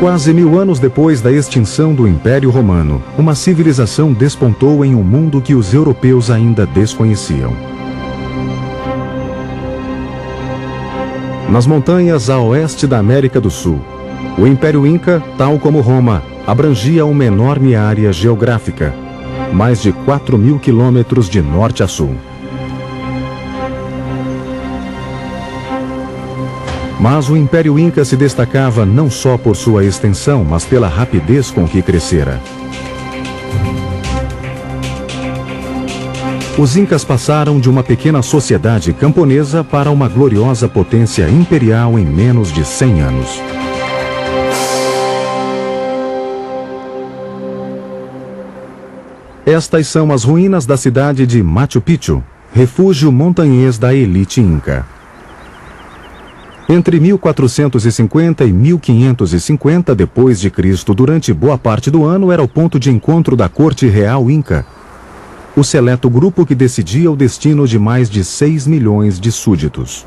Quase 1000 anos depois da extinção do Império Romano, uma civilização despontou em um mundo que os europeus ainda desconheciam. Nas montanhas a oeste da América do Sul, o Império Inca, tal como Roma, abrangia uma enorme área geográfica, mais de 4.000 quilômetros de norte a sul. Mas o Império Inca se destacava não só por sua extensão, mas pela rapidez com que crescera. Os Incas passaram de uma pequena sociedade camponesa para uma gloriosa potência imperial em menos de 100 anos. Estas são as ruínas da cidade de Machu Picchu, refúgio montanhês da elite inca. Entre 1450 e 1550 d.C., durante boa parte do ano, era o ponto de encontro da corte real inca, o seleto grupo que decidia o destino de mais de 6 milhões de súditos.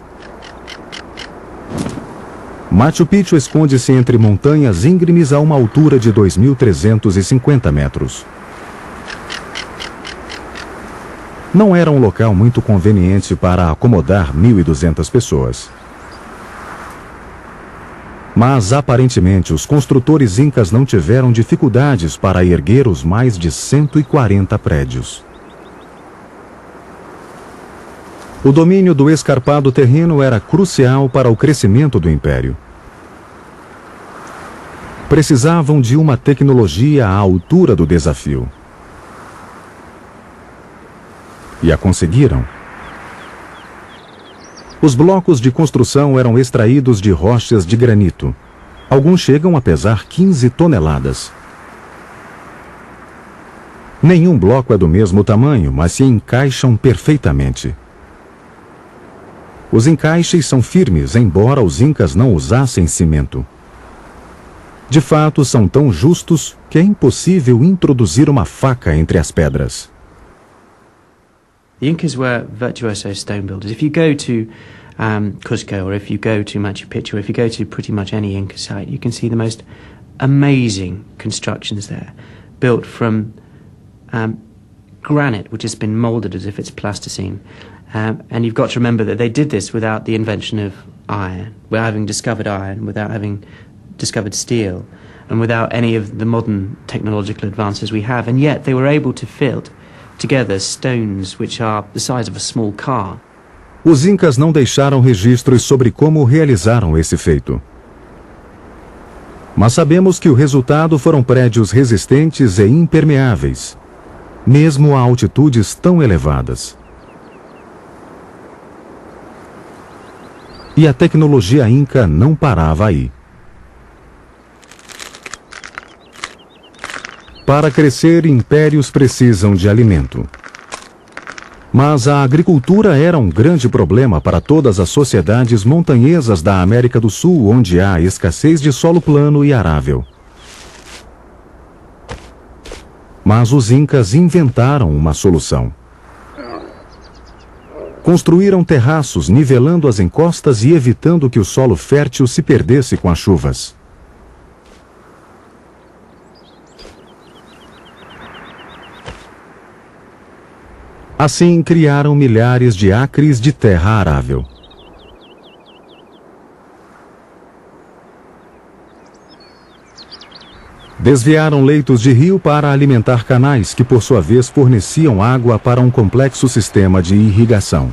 Machu Picchu esconde-se entre montanhas íngremes a uma altura de 2.350 metros. Não era um local muito conveniente para acomodar 1.200 pessoas. Mas, aparentemente, os construtores incas não tiveram dificuldades para erguer os mais de 140 prédios. O domínio do escarpado terreno era crucial para o crescimento do império. Precisavam de uma tecnologia à altura do desafio. E a conseguiram. Os blocos de construção eram extraídos de rochas de granito. Alguns chegam a pesar 15 toneladas. Nenhum bloco é do mesmo tamanho, mas se encaixam perfeitamente. Os encaixes são firmes, embora os incas não usassem cimento. De fato, são tão justos que é impossível introduzir uma faca entre as pedras. The Incas were virtuoso stone builders. If you go to Cusco, or if you go to Machu Picchu, or if you go to pretty much any Inca site, you can see the most amazing constructions there, built from granite, which has been molded as if it's plasticine. And you've got to remember that they did this without the invention of iron, without having discovered iron, without having discovered steel, and without any of the modern technological advances we have. And yet they were able to fill together stones which are the size of a small car. Os incas não deixaram registros sobre como realizaram esse feito. Mas sabemos que o resultado foram prédios resistentes e impermeáveis, mesmo a altitudes tão elevadas. E a tecnologia inca não parava aí. Para crescer, impérios precisam de alimento. Mas a agricultura era um grande problema para todas as sociedades montanhesas da América do Sul, onde há escassez de solo plano e arável. Mas os incas inventaram uma solução. Construíram terraços, nivelando as encostas e evitando que o solo fértil se perdesse com as chuvas. Assim, criaram milhares de acres de terra arável. Desviaram leitos de rio para alimentar canais que, por sua vez, forneciam água para um complexo sistema de irrigação.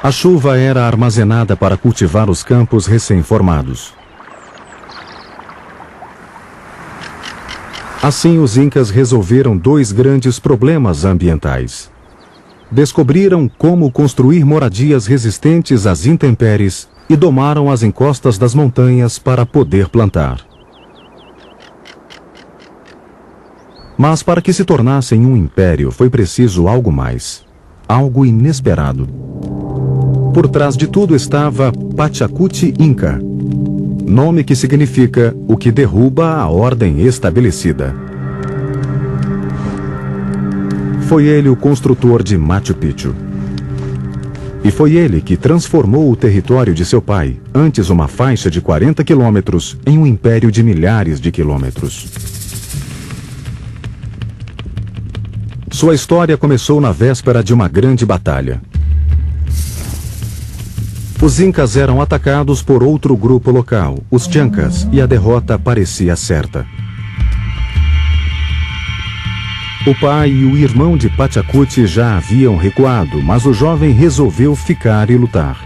A chuva era armazenada para cultivar os campos recém-formados. Assim, os incas resolveram dois grandes problemas ambientais. Descobriram como construir moradias resistentes às intempéries e domaram as encostas das montanhas para poder plantar. Mas para que se tornassem um império foi preciso algo mais, algo inesperado. Por trás de tudo estava Pachacuti Inca, nome que significa o que derruba a ordem estabelecida. Foi ele o construtor de Machu Picchu. E foi ele que transformou o território de seu pai, antes uma faixa de 40 quilômetros, em um império de milhares de quilômetros. Sua história começou na véspera de uma grande batalha. Os incas eram atacados por outro grupo local, os Chancas, e a derrota parecia certa. O pai e o irmão de Pachacuti já haviam recuado, mas o jovem resolveu ficar e lutar.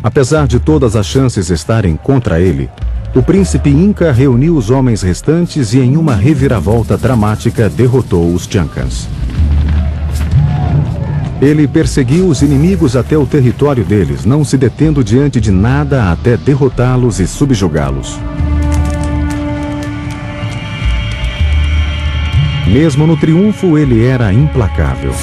Apesar de todas as chances estarem contra ele, o príncipe Inca reuniu os homens restantes e em uma reviravolta dramática derrotou os Chancas. Ele perseguiu os inimigos até o território deles, não se detendo diante de nada até derrotá-los e subjugá-los. Mesmo no triunfo, ele era implacável.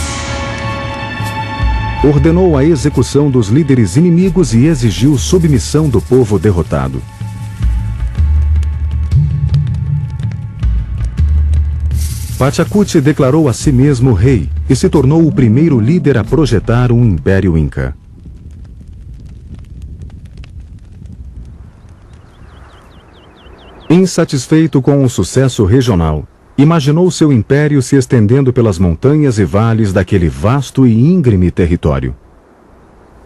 Ordenou a execução dos líderes inimigos e exigiu submissão do povo derrotado. Pachacuti declarou a si mesmo rei e se tornou o primeiro líder a projetar um império inca. Insatisfeito com o sucesso regional, imaginou seu império se estendendo pelas montanhas e vales daquele vasto e íngreme território.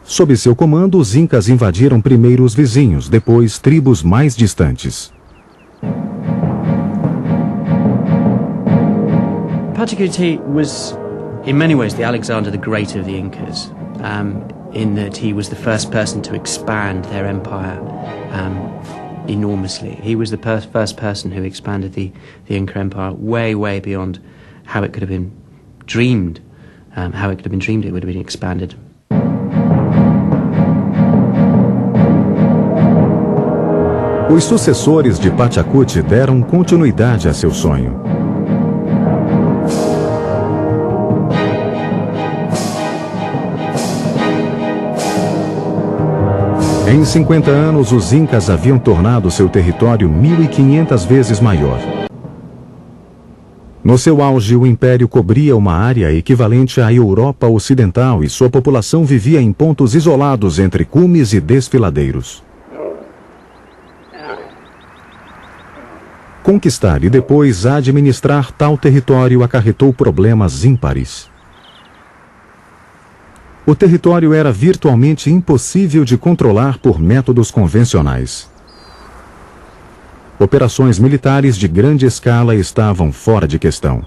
Sob seu comando, os incas invadiram primeiro os vizinhos, depois tribos mais distantes. Pachacuti was, in many ways, the Alexander the Great of the Incas, in that he was the first person to expand their empire enormously. He was the first person who expanded the Inca Empire way, way beyond how it could have been dreamed. How it could have been dreamed, it would have been expanded. Os sucessores de Pachacuti deram continuidade a seu sonho. Em 50 anos, os incas haviam tornado seu território 1.500 vezes maior. No seu auge, o império cobria uma área equivalente à Europa Ocidental e sua população vivia em pontos isolados entre cumes e desfiladeiros. Conquistar e depois administrar tal território acarretou problemas ímpares. O território era virtualmente impossível de controlar por métodos convencionais. Operações militares de grande escala estavam fora de questão.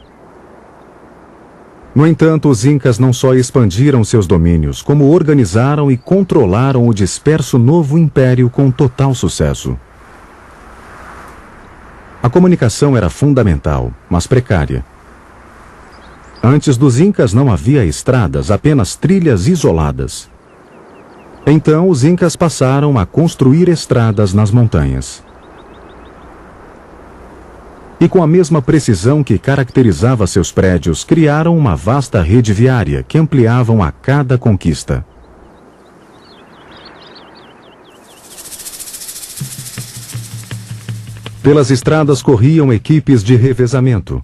No entanto, os incas não só expandiram seus domínios, como organizaram e controlaram o disperso novo império com total sucesso. A comunicação era fundamental, mas precária. Antes dos incas não havia estradas, apenas trilhas isoladas. Então os incas passaram a construir estradas nas montanhas. E com a mesma precisão que caracterizava seus prédios, criaram uma vasta rede viária que ampliavam a cada conquista. Pelas estradas corriam equipes de revezamento,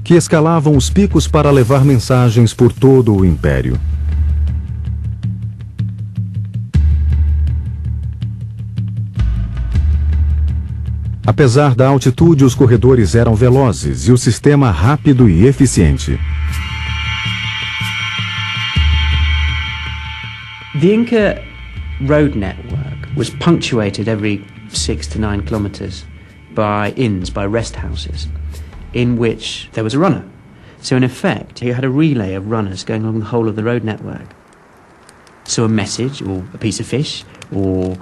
que escalavam os picos para levar mensagens por todo o império. Apesar da altitude, os corredores eram velozes e o sistema rápido e eficiente. The Inca road network was punctuated every 6 to 9 kilometers by inns, by rest houses, in which there was a runner. So in effect, you had a relay of runners going along the whole of the road network. So a message, or a piece of fish, or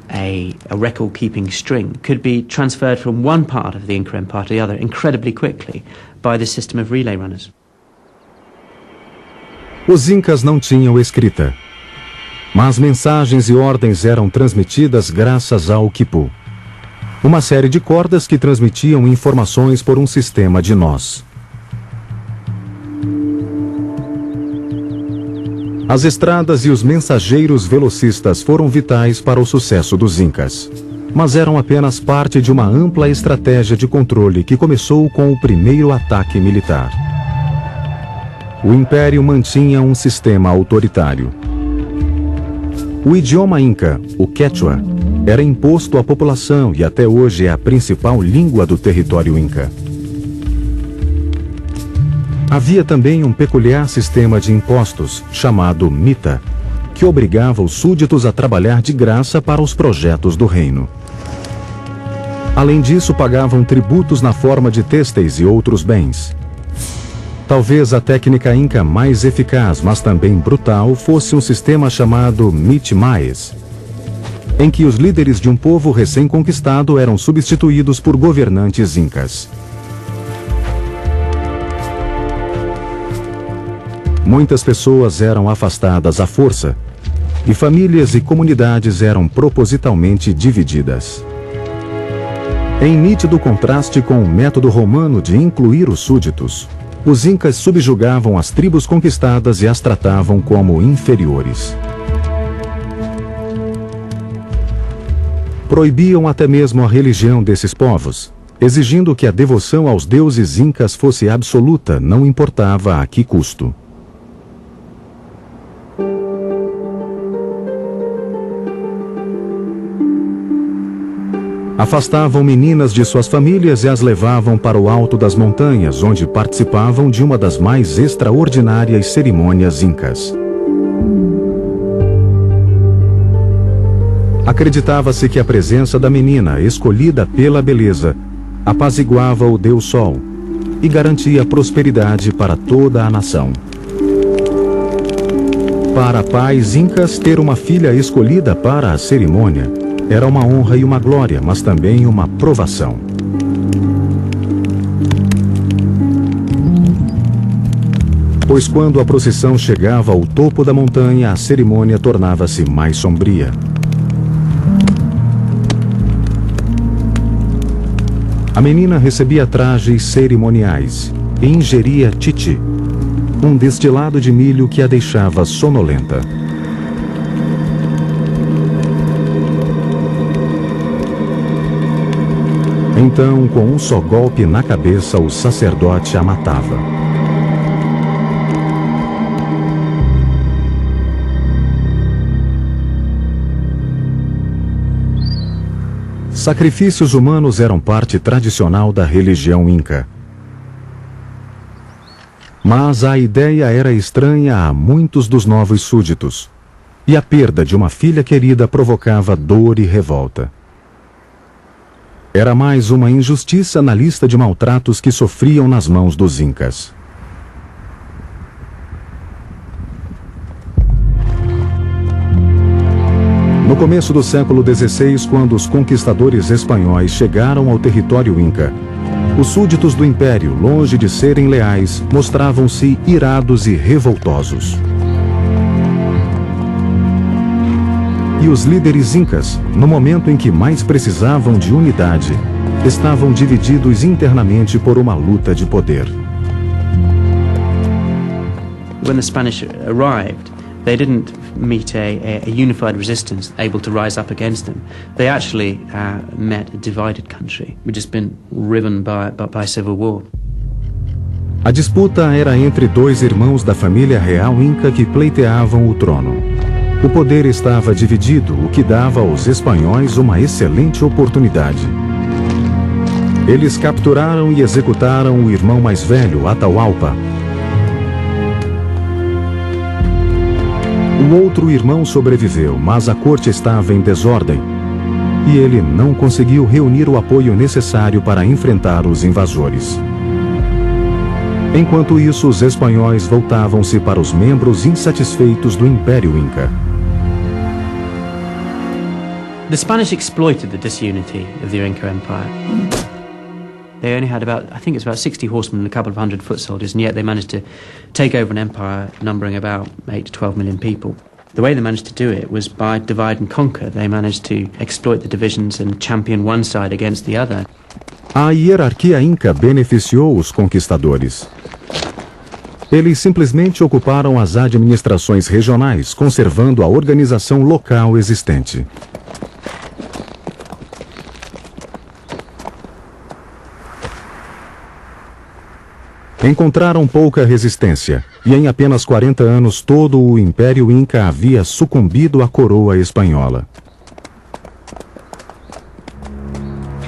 a record-keeping string could be transferred from one part of the Inca Empire to the other incredibly quickly by this system of relay runners. Os incas não tinham escrita, mas mensagens e ordens eram transmitidas graças ao quipu, uma série de cordas que transmitiam informações por um sistema de nós. As estradas e os mensageiros velocistas foram vitais para o sucesso dos incas. mas eram apenas parte de uma ampla estratégia de controle que começou com o primeiro ataque militar. O Império mantinha um sistema autoritário. O idioma Inca, o Quechua, era imposto à população e até hoje é a principal língua do território Inca. Havia também um peculiar sistema de impostos, chamado mita, que obrigava os súditos a trabalhar de graça para os projetos do reino. Além disso, pagavam tributos na forma de têxteis e outros bens. Talvez a técnica inca mais eficaz, mas também brutal, fosse um sistema chamado mitmaes, em que os líderes de um povo recém-conquistado eram substituídos por governantes incas. Muitas pessoas eram afastadas à força, e famílias e comunidades eram propositalmente divididas. Em nítido contraste com o método romano de incluir os súditos, os incas subjugavam as tribos conquistadas e as tratavam como inferiores. Proibiam até mesmo a religião desses povos, exigindo que a devoção aos deuses incas fosse absoluta, não importava a que custo. Afastavam meninas de suas famílias e as levavam para o alto das montanhas, onde participavam de uma das mais extraordinárias cerimônias incas. Acreditava-se que a presença da menina, escolhida pela beleza, apaziguava o Deus Sol e garantia prosperidade para toda a nação. Para pais incas, ter uma filha escolhida para a cerimônia era uma honra e uma glória, mas também uma provação. Pois quando a procissão chegava ao topo da montanha, a cerimônia tornava-se mais sombria. A menina recebia trajes cerimoniais e ingeria titi, um destilado de milho que a deixava sonolenta. Então, com um só golpe na cabeça, o sacerdote a matava. Sacrifícios humanos eram parte tradicional da religião inca. Mas a ideia era estranha a muitos dos novos súditos, e a perda de uma filha querida provocava dor e revolta. Era mais uma injustiça na lista de maltratos que sofriam nas mãos dos incas. No começo do século XVI, quando os conquistadores espanhóis chegaram ao território inca, os súditos do império, longe de serem leais, mostravam-se irados e revoltosos. E os líderes incas, no momento em que mais precisavam de unidade, estavam divididos internamente por uma luta de poder. When the Spanish arrived, they didn't meet a unified resistance able to rise up against them. They actually met a divided country, which has been riven by civil war. A disputa era entre dois irmãos da família real inca que pleiteavam o trono. O poder estava dividido, o que dava aos espanhóis uma excelente oportunidade. Eles capturaram e executaram o irmão mais velho, Atahualpa. O outro irmão sobreviveu, mas a corte estava em desordem, e ele não conseguiu reunir o apoio necessário para enfrentar os invasores. Enquanto isso, os espanhóis voltavam-se para os membros insatisfeitos do Império Inca. The Spanish exploited the disunity of the Inca Empire. They only had I think it's about 60 horsemen and a couple of hundred foot soldiers, and yet they managed to take over an empire numbering about 8 to 12 million people. The way they managed to do it was by divide and conquer. They managed to exploit the divisions and champion one side against the other. A hierarquia inca beneficiou os conquistadores. Eles simplesmente ocuparam as administrações regionais, conservando a organização local existente. Encontraram pouca resistência, e em apenas 40 anos todo o Império Inca havia sucumbido à coroa espanhola.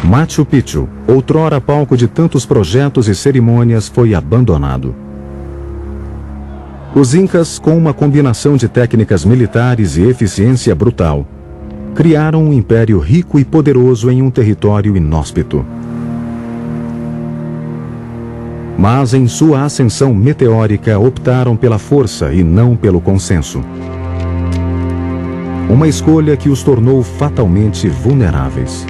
Machu Picchu, outrora palco de tantos projetos e cerimônias, foi abandonado. Os Incas, com uma combinação de técnicas militares e eficiência brutal, criaram um império rico e poderoso em um território inóspito. Mas em sua ascensão meteórica optaram pela força e não pelo consenso. Uma escolha que os tornou fatalmente vulneráveis.